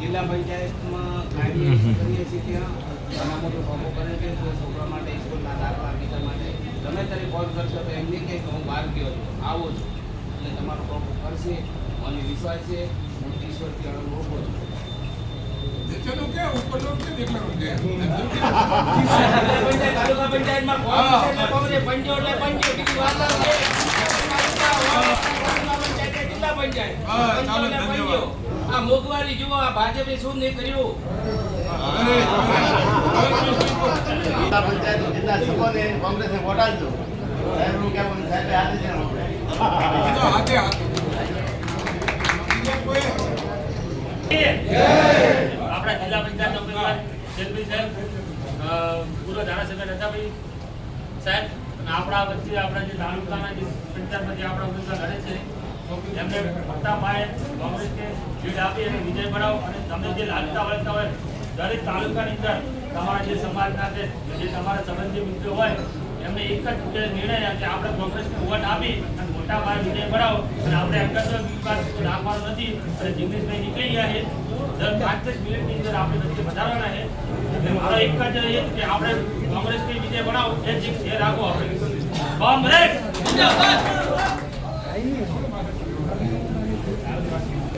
જિલ્લા પંચાયતમાં કાર્ય કરીએ છીએ ત્યાં નાના મોટું કામો કરે છે. છોકરા માટે સ્કૂલના દાખલા બીજા માટે તમે ત્યારે કોલ કરશો તો એમ નહીં કહે કે હું બહાર ગયો છું, આવું છું એટલે તમારો કામો કરશે. મને વિશ્વાસ છે, હું 30 વર્ષથી આગળ રોકો છું. તાલુકા પંચાયતમાં પંચો એટલે પંચો બીજી વાત જિલ્લા પંચાયત આ મોંઘવારી જુઓ, આ ભાજપે શું નહીં કર્યું. પંચાયત જિલ્લા સભાને કોંગ્રેસને વોટ આપજો. સાહેબનું કેવું સાહેબે હાથે છે આપણા જિલ્લા પંચાયત ઉમેદવાર જેલભાઈ સાહેબ, પૂર્વ ધારાસભ્ય રજાભાઈ સાહેબ અને આપણા વચ્ચે આપણા જે તાલુકાના જે પંચાયતમાં જે આપણા ઉમેદવાર લડે છે એમને મોટા પાયે કોંગ્રેસને જીત આપી અને વિજય બનાવો. અને તમે જે લાગતા વળગતા હોય દરેક તાલુકાની અંદર તમારા જે સમાજના છે, જે તમારા સંબંધી મિત્રો હોય એમને એક જ નિર્ણય કે આપણે કોંગ્રેસને વોટ આપી અને મોટા પાયે વિજય બનાવો. અને આપણે અંગત વિવાદ રાખવાનો નથી. અને જિગ્નેશભાઈ નીકળી ગયા છે, દર 5-10 મિનિટની અંદર આપણે વચ્ચે વધારવાના છે. એટલે મારો એક જ કે આપણે કોંગ્રેસને વિજય બનાવો, એ રાખો આપણે કોંગ્રેસ.